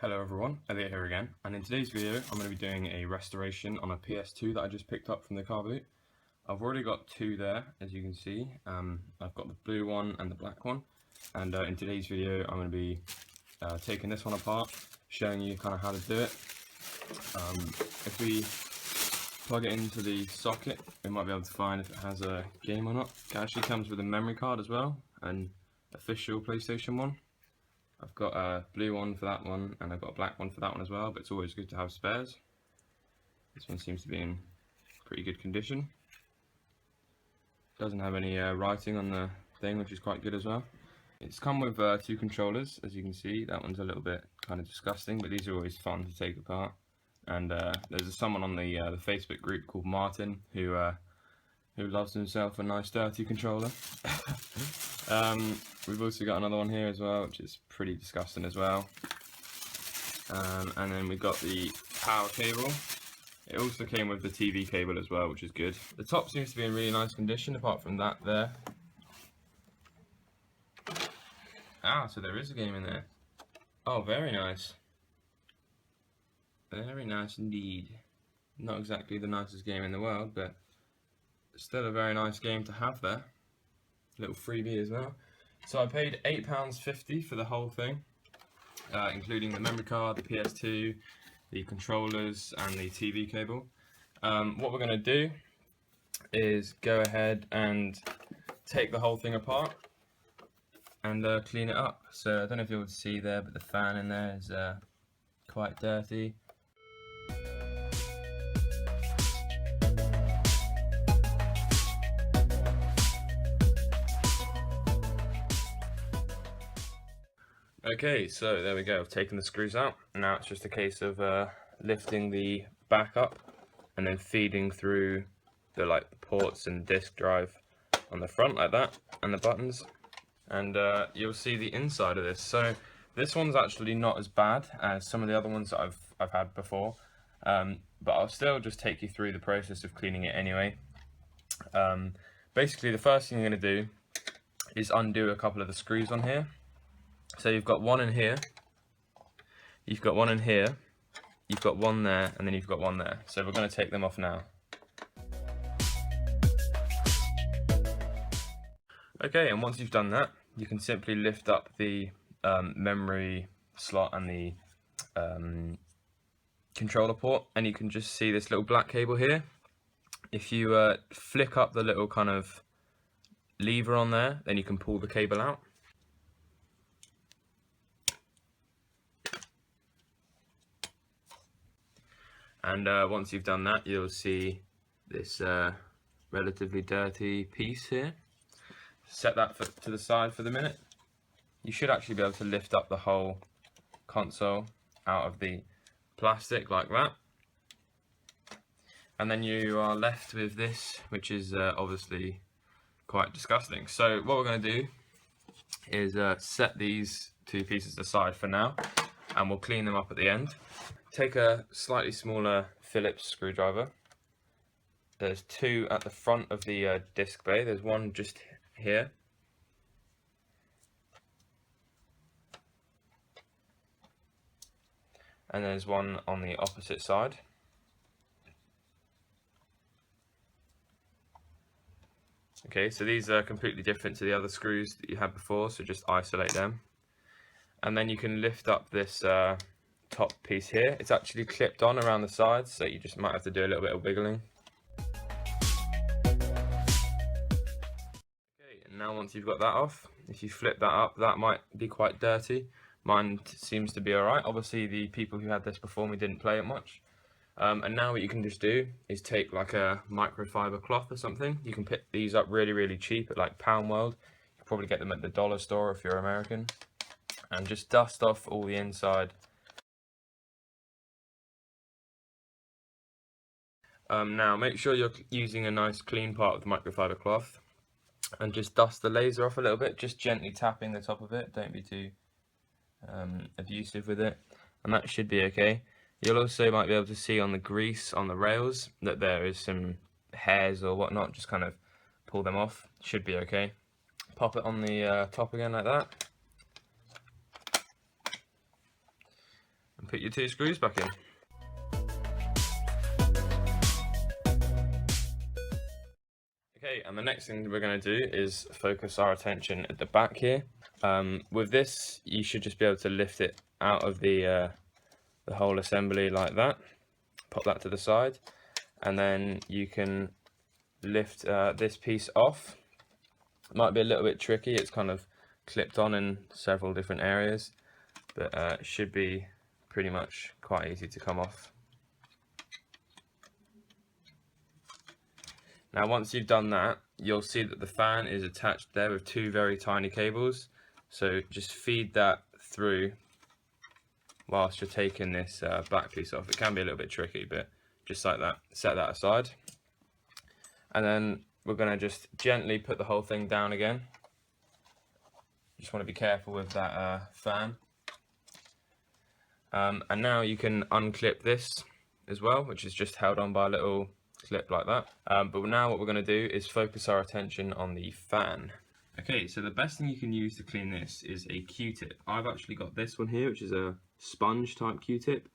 Hello everyone, Elliot here again, and in today's video I'm going to be doing a restoration on a PS2 that I just picked up from the car boot. I've already got two there, as you can see. I've got the blue one and the black one, and in today's video I'm going to be taking this one apart, showing you kind of how to do it. If we plug it into the socket, we might be able to find if it has a game or not. It actually comes with a memory card as well, an official PlayStation one. I've got a blue one for that one, and I've got a black one for that one as well, but it's always good to have spares. This one seems to be in pretty good condition. Doesn't have any writing on the thing, which is quite good as well. It's come with two controllers, as you can see. That one's a little bit kind of disgusting, but these are always fun to take apart. And there's someone on the Facebook group called Martin who loves himself a nice dirty controller. We've also got another one here as well, which is pretty disgusting as well. And then we've got the power cable. It also came with the TV cable as well, which is good. The top seems to be in really nice condition, apart from that there. Ah, so there is a game in there. Oh, very nice. Very nice indeed. Not exactly the nicest game in the world, but still a very nice game to have there. Little freebie as well. So I paid £8.50 for the whole thing, including the memory card, the PS2, the controllers and the TV cable. What we're going to do is go ahead and take the whole thing apart and clean it up. So I don't know if you'll see there, but the fan in there is quite dirty. Okay, so there we go. I've taken the screws out. Now it's just a case of lifting the back up and then feeding through the ports and disk drive on the front like that, and the buttons, and you'll see the inside of this. So this one's actually not as bad as some of the other ones that I've had before, but I'll still just take you through the process of cleaning it anyway. Basically, the first thing you're going to do is undo a couple of the screws on here. So you've got one in here, you've got one in here, you've got one there, and then you've got one there. So we're going to take them off now. Okay, and once you've done that, you can simply lift up the memory slot and the controller port, and you can just see this little black cable here. If you flick up the little kind of lever on there, then you can pull the cable out. And once you've done that, you'll see this relatively dirty piece here. Set that to the side for the minute. You should actually be able to lift up the whole console out of the plastic like that. And then you are left with this, which is obviously quite disgusting. So what we're going to do is set these two pieces aside for now, and we'll clean them up at the end. Take a slightly smaller Phillips screwdriver. There's two at the front of the disc bay. There's one just here. And there's one on the opposite side. Okay, so these are completely different to the other screws that you had before, so just isolate them. And then you can lift up this top piece here. It's actually clipped on around the sides, so you just might have to do a little bit of wiggling. Okay, and now once you've got that off, if you flip that up, that might be quite dirty. Mine seems to be alright. Obviously the people who had this before me didn't play it much. And now what you can just do is take like a microfiber cloth or something. You can pick these up really, really cheap at like Pound World. You can probably get them at the dollar store if you're American. And just dust off all the inside. Now make sure you're using a nice clean part of the microfiber cloth, and just dust the laser off a little bit, just gently tapping the top of it. Don't be too abusive with it, and that should be okay. You'll also might be able to see on the grease on the rails that there is some hairs or whatnot. Just kind of pull them off. Should be okay. Pop it on the top again like that. put your 2 screws back in. Okay, and the next thing we're going to do is focus our attention at the back here. With this, you should just be able to lift it out of the whole assembly like that. Pop that to the side, and then you can lift this piece off. It might be a little bit tricky, it's kind of clipped on in several different areas, but it should be pretty much quite easy to come off. Now once you've done that, you'll see that the fan is attached there with 2 very tiny cables, so just feed that through whilst you're taking this back piece off. It can be a little bit tricky, but just like that, set that aside. And then we're going to just gently put the whole thing down again. Just want to be careful with that fan. And now you can unclip this as well, which is just held on by a little clip like that. But now what we're going to do is focus our attention on the fan. Okay, so the best thing you can use to clean this is a Q-tip. I've actually got this one here, which is a sponge type Q-tip.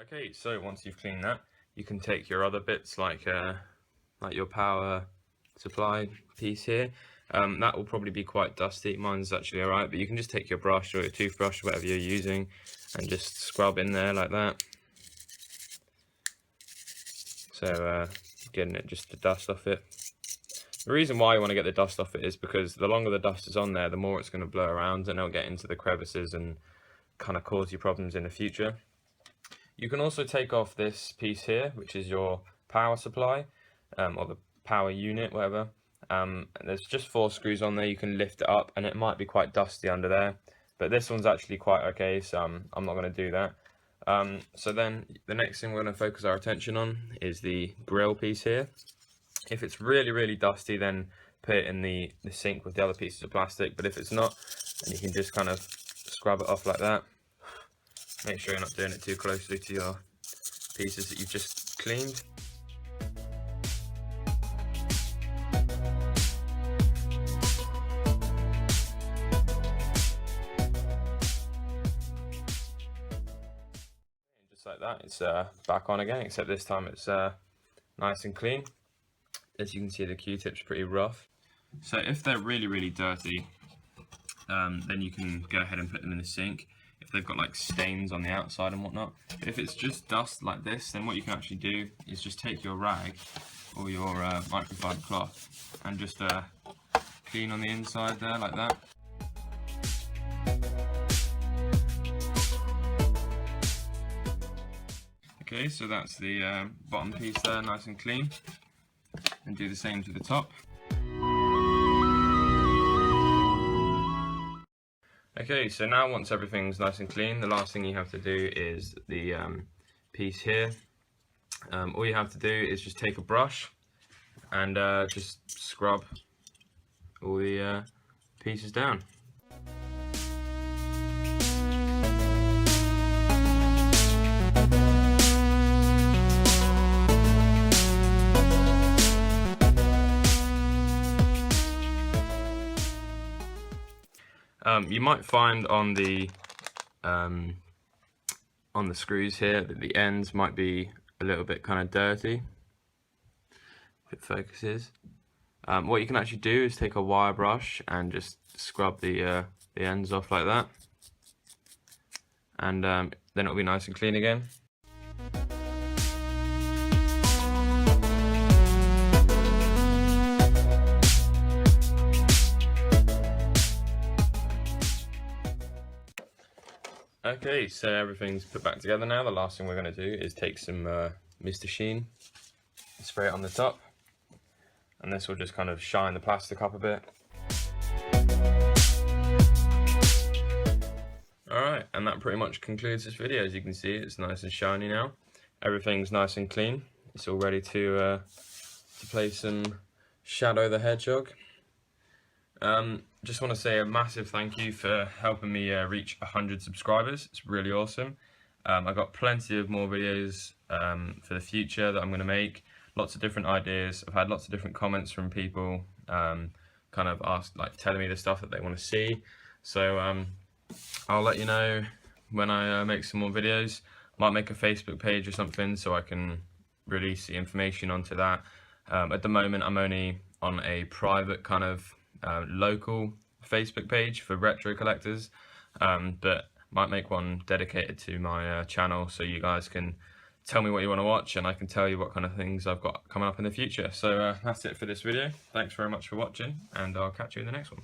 Okay, so once you've cleaned that, you can take your other bits like your power supply piece here. That will probably be quite dusty. Mine's actually alright, but you can just take your brush or your toothbrush, whatever you're using, and just scrub in there like that. So getting it just the dust off it. The reason why you want to get the dust off it is because the longer the dust is on there, the more it's going to blow around and it'll get into the crevices and kind of cause you problems in the future. You can also take off this piece here, which is your power supply, or the power unit, whatever. There's just 4 screws on there. You can lift it up and it might be quite dusty under there, but this one's actually quite okay, so I'm not going to do that. So then the next thing we're going to focus our attention on is the grill piece here. If it's really dusty, then put it in the sink with the other pieces of plastic, but if it's not, then you can just kind of scrub it off like that. Make sure you're not doing it too closely to your pieces that you've just cleaned. Just like that, it's back on again, except this time it's nice and clean. As you can see, the Q-tip's pretty rough. So if they're really dirty, then you can go ahead and put them in the sink if they've got like stains on the outside and whatnot. But if it's just dust like this, then what you can actually do is just take your rag or your microfiber cloth and just clean on the inside there like that. Okay, so that's the bottom piece there, nice and clean, and do the same to the top. Okay, so now once everything's nice and clean, the last thing you have to do is the piece here. All you have to do is just take a brush and just scrub all the pieces down. You might find on the screws here that the ends might be a little bit kind of dirty. If it focuses, what you can actually do is take a wire brush and just scrub the ends off like that, and then it'll be nice and clean again. Okay, so everything's put back together now. The last thing we're going to do is take some Mr. Sheen, spray it on the top, and this will just kind of shine the plastic up a bit. Alright, and that pretty much concludes this video. As you can see, it's nice and shiny now. Everything's nice and clean. It's all ready to play some Shadow the Hedgehog. just want to say a massive thank you for helping me reach 100 subscribers. It's really awesome. I've got plenty of more videos for the future that I'm going to make. Lots of different ideas. I've had lots of different comments from people kind of telling me the stuff that they want to see. So I'll let you know when I make some more videos. Might make a Facebook page or something so I can release the information onto that. At the moment I'm only on a private kind of local Facebook page for retro collectors, but might make one dedicated to my channel so you guys can tell me what you want to watch and I can tell you what kind of things I've got coming up in the future. So that's it for this video. Thanks very much for watching and I'll catch you in the next one.